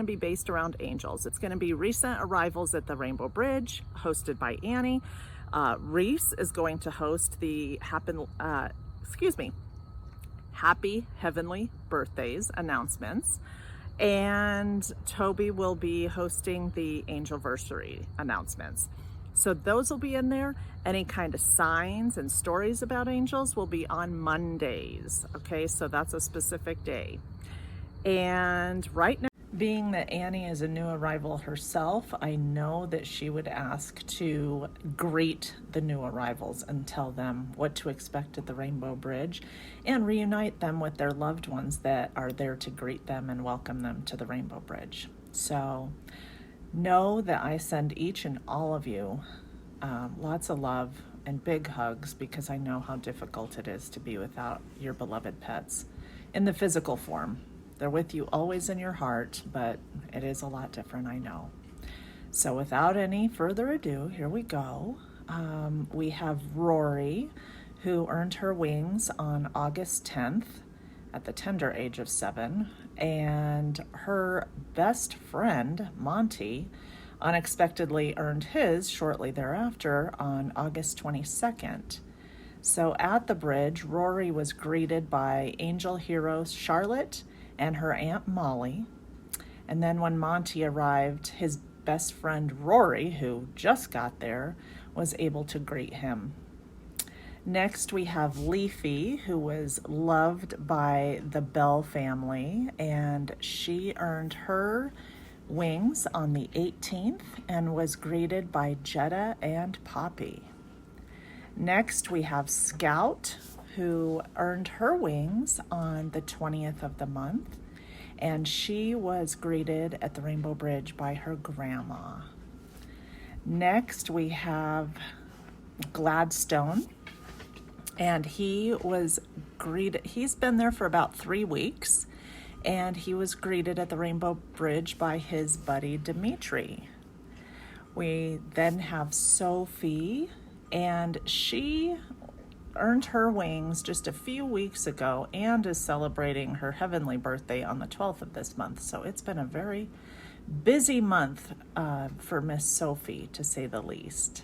be based around angels. It's going to be recent arrivals at the Rainbow Bridge, hosted by Annie. Reese is going to host the Happy Heavenly Birthdays announcements. And Toby will be hosting the angelversary announcements. So those will be in there. Any kind of signs and stories about angels will be on Mondays. Okay, so that's a specific day. And right now, being that Annie is a new arrival herself, I know that she would ask to greet the new arrivals and tell them what to expect at the Rainbow Bridge and reunite them with their loved ones that are there to greet them and welcome them to the Rainbow Bridge. So know that I send each and all of you lots of love and big hugs, because I know how difficult it is to be without your beloved pets in the physical form. They're with you always in your heart, but it is a lot different, I know. So without any further ado, here we go. We have Rory, who earned her wings on August 10th at the tender age of 7, and her best friend, Monty, unexpectedly earned his shortly thereafter on August 22nd. So at the bridge, Rory was greeted by angel hero Charlotte and her Aunt Molly. And then when Monty arrived, his best friend Rory, who just got there, was able to greet him. Next, we have Leafy, who was loved by the Bell family, and she earned her wings on the 18th and was greeted by Jetta and Poppy. Next, we have Scout, who earned her wings on the 20th of the month, and she was greeted at the Rainbow Bridge by her grandma. Next, we have Gladstone, and he was greeted, he's been there for about 3 weeks, and he was greeted at the Rainbow Bridge by his buddy Dimitri. We then have Sophie, and she earned her wings just a few weeks ago and is celebrating her heavenly birthday on the 12th of this month. So it's been a very busy month for Miss Sophie, to say the least.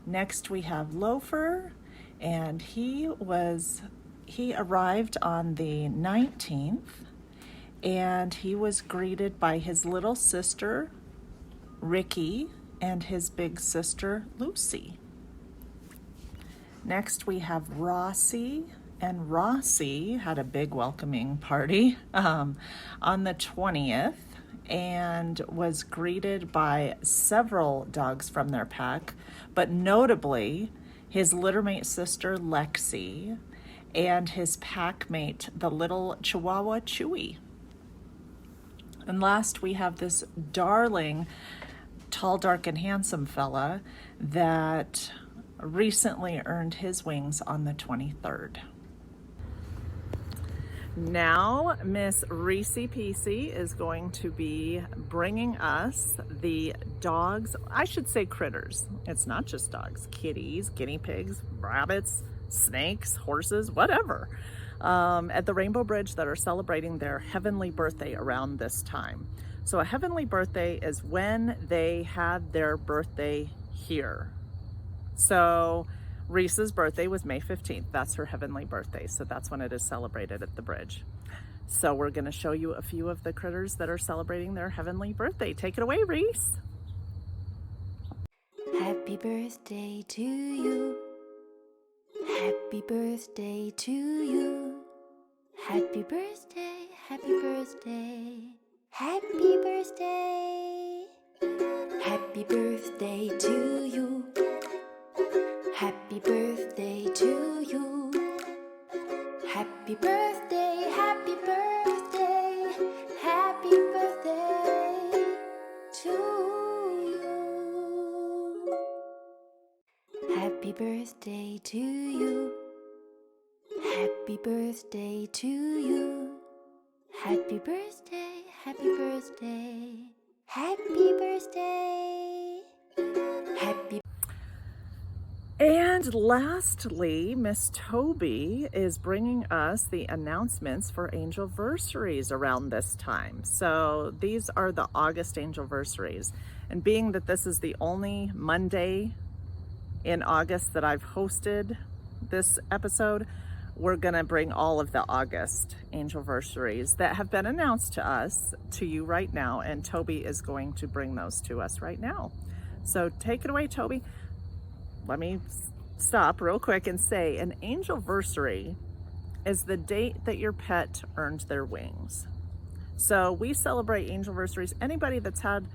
Next, we have Loafer, and he arrived on the 19th, and he was greeted by his little sister, Ricky, and his big sister, Lucy. Next, we have Rossi, and Rossi had a big welcoming party on the 20th and was greeted by several dogs from their pack, but notably his littermate sister, Lexi, and his pack mate, the little Chihuahua, Chewy. And last, we have this darling, tall, dark, and handsome fella that recently earned his wings on the 23rd. Now, Miss Reese Peasy is going to be bringing us the dogs, I should say critters. It's not just dogs, kitties, guinea pigs, rabbits, snakes, horses, whatever, at the Rainbow Bridge that are celebrating their heavenly birthday around this time. So a heavenly birthday is when they had their birthday here. So Reese's birthday was May 15th. That's her heavenly birthday. So that's when it is celebrated at the bridge. So we're going to show you a few of the critters that are celebrating their heavenly birthday. Take it away, Reese. Happy birthday to you. Happy birthday to you. Happy birthday, happy birthday. Happy birthday. Happy birthday to you. Happy birthday to you. Happy birthday, happy birthday. Happy birthday to you. Happy birthday to you. Happy birthday to you. Happy birthday, happy birthday. Happy birthday. Happy. And lastly, Miss Toby is bringing us the announcements for angelversaries around this time. So these are the August angelversaries. And being that this is the only Monday in August that I've hosted this episode, we're gonna bring all of the August angelversaries that have been announced to us, to you right now, and Toby is going to bring those to us right now. So take it away, Toby. Let me stop real quick and say an angelversary is the date that your pet earned their wings. So we celebrate angelversaries, anybody that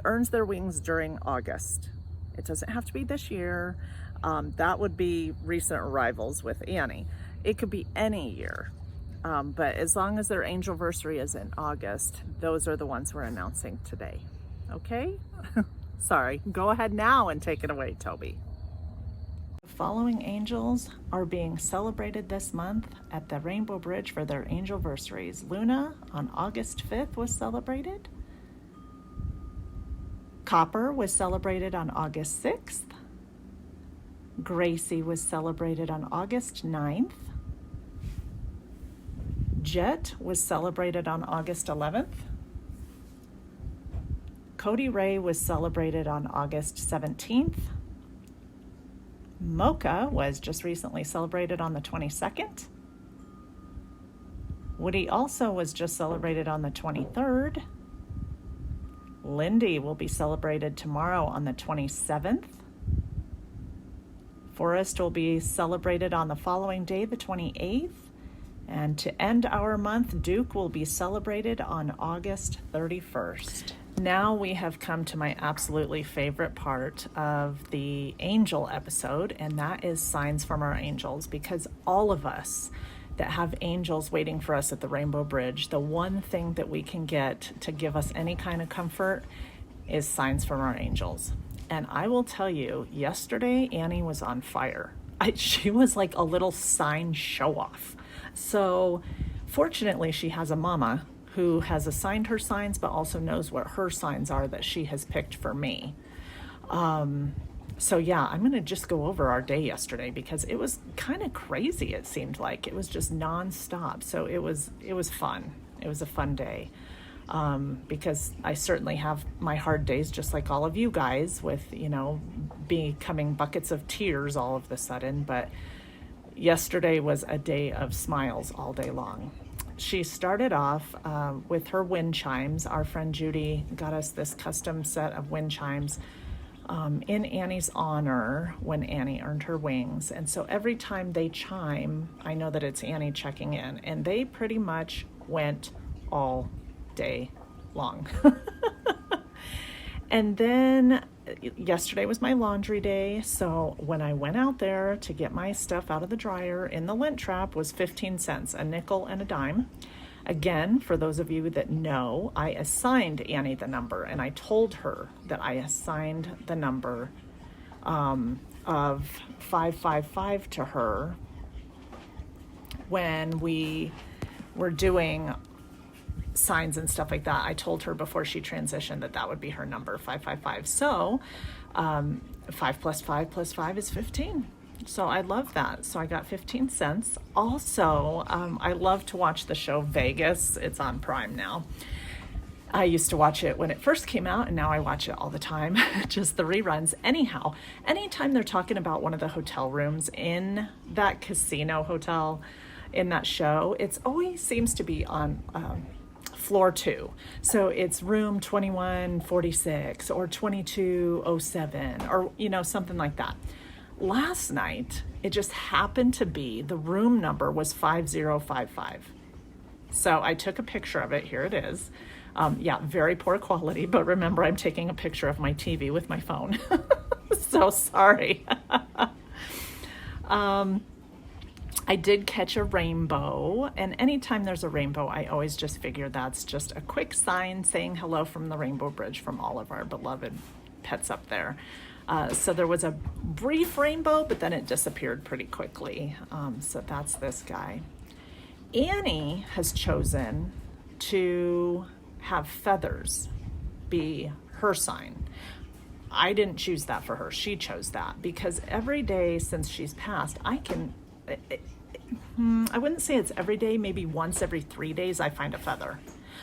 earns their wings during August. It doesn't have to be this year. That would be recent arrivals with Annie. It could be any year. But as long as their angelversary is in August, those are the ones we're announcing today. Okay? Sorry, go ahead now and take it away, Toby. The following angels are being celebrated this month at the Rainbow Bridge for their angelversaries. Luna on August 5th was celebrated. Copper was celebrated on August 6th. Gracie was celebrated on August 9th. Jet was celebrated on August 11th. Cody Ray was celebrated on August 17th. Mocha was just recently celebrated on the 22nd. Woody also was just celebrated on the 23rd. Lindy will be celebrated tomorrow on the 27th. Forrest will be celebrated on the following day, the 28th. And to end our month, Duke will be celebrated on August 31st. Now we have come to my absolutely favorite part of the angel episode, and that is signs from our angels, because all of us that have angels waiting for us at the Rainbow Bridge, the one thing that we can get to give us any kind of comfort is signs from our angels. And I will tell you, yesterday Annie was on fire. She was like a little sign show-off. So fortunately she has a mama who has assigned her signs, but also knows what her signs are that she has picked for me. So yeah, I'm gonna just go over our day yesterday because it was kind of crazy. It seemed like it was just nonstop. So it was fun. It was a fun day. Because I certainly have my hard days just like all of you guys with, becoming buckets of tears all of a sudden. But yesterday was a day of smiles all day long. She started off with her wind chimes. Our friend Judy got us this custom set of wind chimes in Annie's honor when Annie earned her wings. And so every time they chime, I know that it's Annie checking in. And they pretty much went all day long. And then yesterday was my laundry day, so when I went out there to get my stuff out of the dryer, in the lint trap was 15 cents, a nickel and a dime. Again, for those of you that know, I assigned Annie the number, and I told her that I assigned the number of 555 to her when we were doing signs and stuff like that. I told her before she transitioned that would be her number, 555. So 5 plus 5 plus 5 is 15. So I love that. So I got 15 cents. Also, I love to watch the show Vegas. It's on Prime now. I used to watch it when it first came out, and now I watch it all the time, just the reruns. Anyhow, anytime they're talking about one of the hotel rooms in that casino hotel in that show, it's always seems to be on floor 2. So it's room 2146 or 2207 or, something like that. Last night, it just happened to be the room number was 5055. So I took a picture of it. Here it is. Very poor quality, but remember, I'm taking a picture of my TV with my phone. So sorry. I did catch a rainbow, and anytime there's a rainbow, I always just figure that's just a quick sign saying hello from the Rainbow Bridge from all of our beloved pets up there. So there was a brief rainbow, but then it disappeared pretty quickly. So that's this guy. Annie has chosen to have feathers be her sign. I didn't choose that for her. She chose that because every day since she's passed, I wouldn't say it's every day, maybe once every 3 days I find a feather.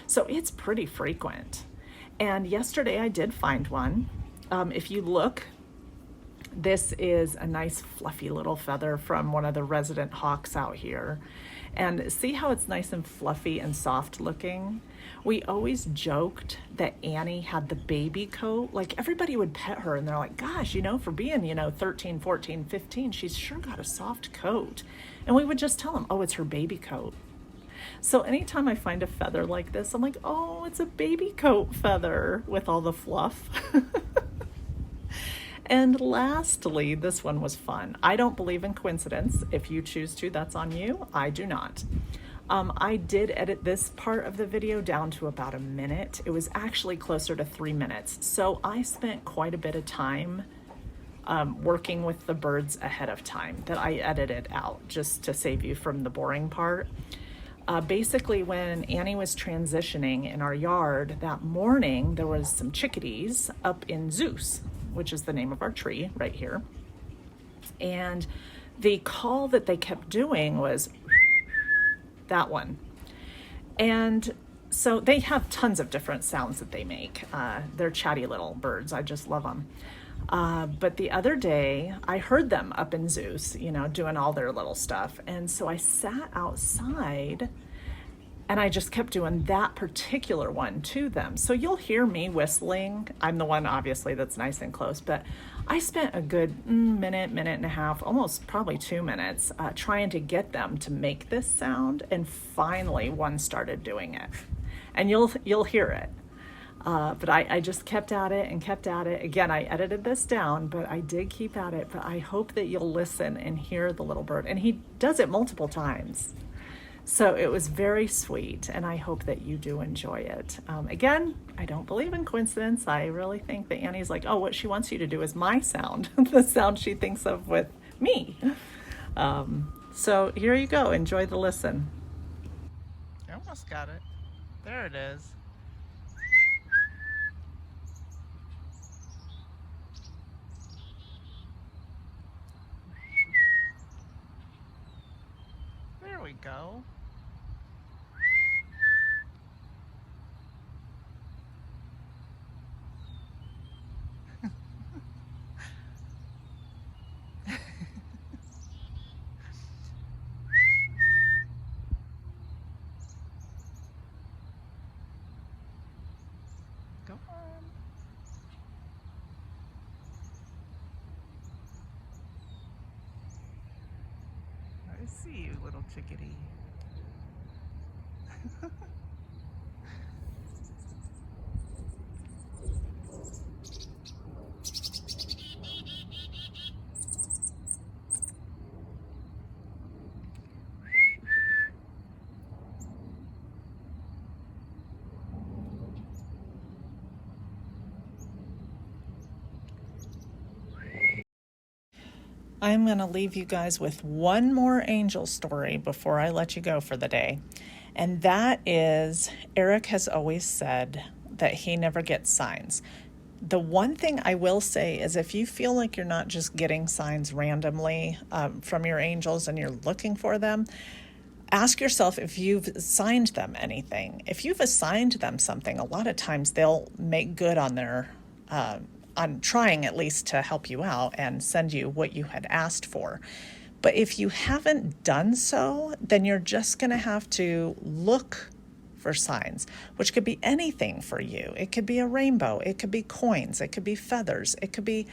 So it's pretty frequent. And yesterday I did find one. If you look, this is a nice fluffy little feather from one of the resident hawks out here. And see how it's nice and fluffy and soft looking? We always joked that Annie had the baby coat. Like everybody would pet her and they're like, gosh, for being, 13, 14, 15, she's sure got a soft coat. And we would just tell them, oh, it's her baby coat. So anytime I find a feather like this, I'm like, oh, it's a baby coat feather with all the fluff. And lastly, this one was fun. I don't believe in coincidence. If you choose to, that's on you. I do not. I did edit this part of the video down to about a minute. It was actually closer to 3 minutes. So I spent quite a bit of time working with the birds ahead of time that I edited out just to save you from the boring part. Basically, when Annie was transitioning in our yard that morning, there was some chickadees up in Zeus, which is the name of our tree right here. And the call that they kept doing was that one. And so they have tons of different sounds that they make. They're chatty little birds. I just love them. But the other day I heard them up in Zeus, doing all their little stuff. And so I sat outside and I just kept doing that particular one to them. So you'll hear me whistling. I'm the one, obviously, that's nice and close, but I spent a good minute and a half, almost probably 2 minutes, trying to get them to make this sound. And finally one started doing it, and you'll hear it. But I just kept at it and kept at it. Again, I edited this down, but I did keep at it. But I hope that you'll listen and hear the little bird. And he does it multiple times. So it was very sweet, and I hope that you do enjoy it. Again, I don't believe in coincidence. I really think that Annie's like, oh, what she wants you to do is my sound, the sound she thinks of with me. So here you go. Enjoy the listen. I almost got it. There it is. There we go. Go on. I see you, little chickadee. I'm going to leave you guys with one more angel story before I let you go for the day. And that is, Eric has always said that he never gets signs. The one thing I will say is if you feel like you're not just getting signs randomly from your angels and you're looking for them, ask yourself if you've assigned them anything. If you've assigned them something, a lot of times they'll make good on their on trying at least to help you out and send you what you had asked for. But if you haven't done so, then you're just going to have to look for signs, which could be anything for you. It could be a rainbow, it could be coins, it could be feathers, it could be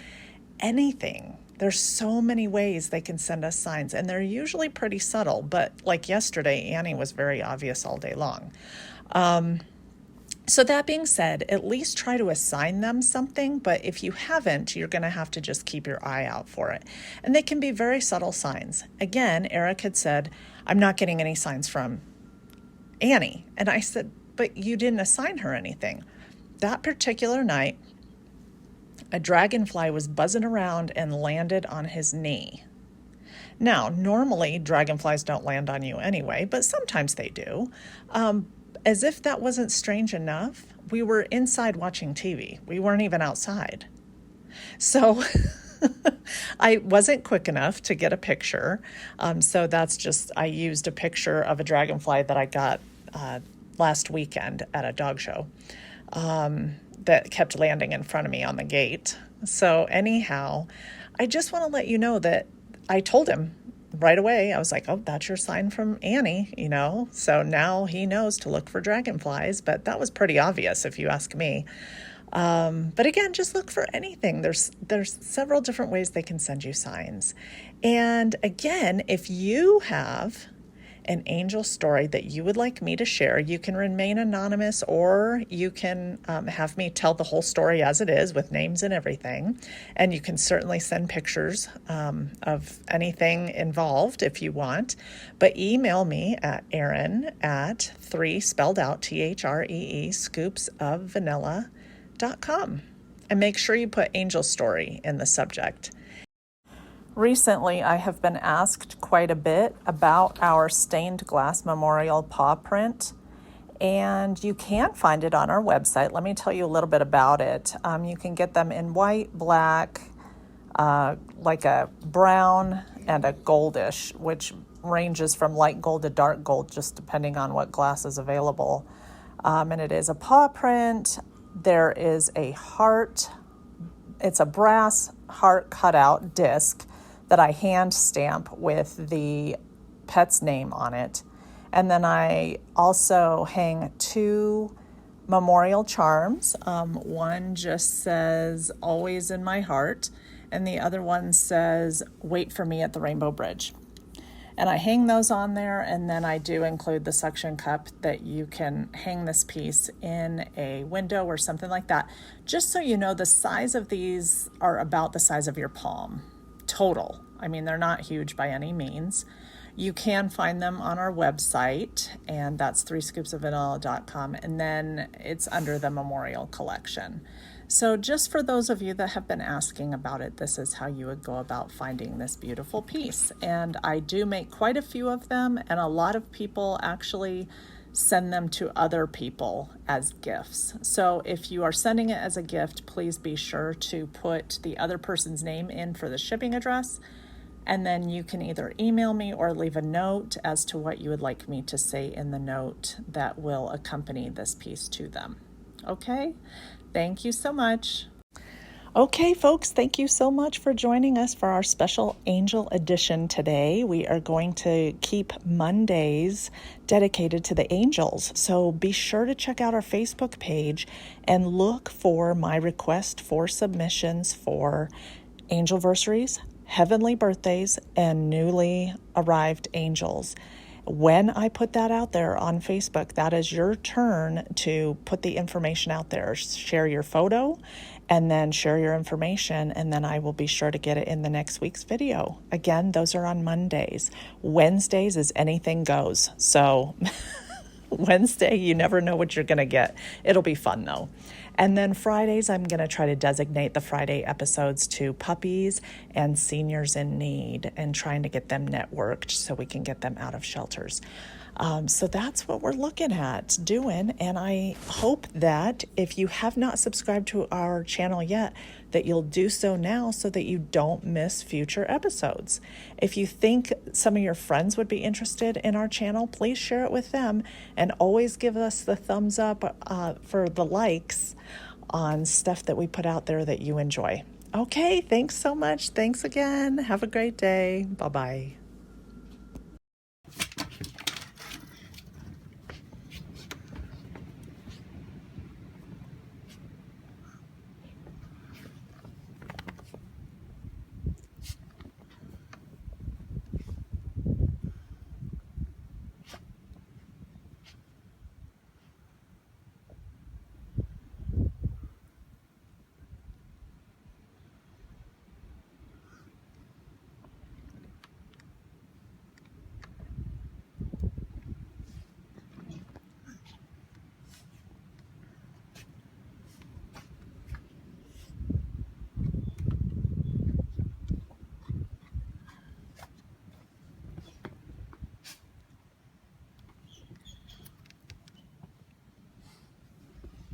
anything. There's so many ways they can send us signs, and they're usually pretty subtle, but like yesterday, Annie was very obvious all day long. So that being said, at least try to assign them something, but if you haven't, you're going to have to just keep your eye out for it. And they can be very subtle signs. Again, Eric had said, I'm not getting any signs from Annie. And I said, but you didn't assign her anything. That particular night, a dragonfly was buzzing around and landed on his knee. Now, normally dragonflies don't land on you anyway, but sometimes they do. As if that wasn't strange enough, we were inside watching TV. We weren't even outside. So I wasn't quick enough to get a picture. So that's just, I used a picture of a dragonfly that I got last weekend at a dog show that kept landing in front of me on the gate. So, anyhow, I just want to let you know that I told him right away. I was like, oh, that's your sign from Annie, you know? So now he knows to look for dragonflies, but that was pretty obvious if you ask me. But again, just look for anything. There's several different ways they can send you signs. And again, if you have an angel story that you would like me to share, you can remain anonymous, or you can have me tell the whole story as it is with names and everything. And you can certainly send pictures of anything involved if you want. But email me at Erin at 3 spelled out THREE scoopsofvanilla.com, and make sure you put angel story in the subject. Recently, I have been asked quite a bit about our stained glass memorial paw print, and you can find it on our website. Let me tell you a little bit about it. You can get them in white, black, like a brown, and a goldish, which ranges from light gold to dark gold, just depending on what glass is available. And it is a paw print. There is a heart. It's a brass heart cutout disc that I hand stamp with the pet's name on it. And then I also hang 2 memorial charms. One just says, always in my heart, and the other one says, wait for me at the Rainbow Bridge. And I hang those on there, and then I do include the suction cup that you can hang this piece in a window or something like that. Just so you know, the size of these are about the size of your palm total. I mean, they're not huge by any means. You can find them on our website, and that's 3scoopsofvanilla.com, and then it's under the memorial collection. So just for those of you that have been asking about it, this is how you would go about finding this beautiful piece. And I do make quite a few of them, and a lot of people actually send them to other people as gifts. So if you are sending it as a gift, please be sure to put the other person's name in for the shipping address. And then you can either email me or leave a note as to what you would like me to say in the note that will accompany this piece to them. Okay? Thank you so much. Okay, folks, thank you so much for joining us for our special Angel edition today. We are going to keep Mondays dedicated to the angels. So be sure to check out our Facebook page and look for my request for submissions for angelversaries, heavenly birthdays, and newly arrived angels. When I put that out there on Facebook, that is your turn to put the information out there. Share your photo and then share your information, and then I will be sure to get it in the next week's video. Again, those are on Mondays. Wednesdays is anything goes. So Wednesday, you never know what you're going to get. It'll be fun though. And then Fridays, I'm going to try to designate the Friday episodes to puppies and seniors in need, and trying to get them networked so we can get them out of shelters. So that's what we're looking at doing. And I hope that if you have not subscribed to our channel yet, that you'll do so now so that you don't miss future episodes. If you think some of your friends would be interested in our channel, please share it with them, and always give us the thumbs up for the likes on stuff that we put out there that you enjoy. Okay, thanks so much. Thanks again. Have a great day. Bye-bye.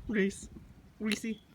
Reese. Reese.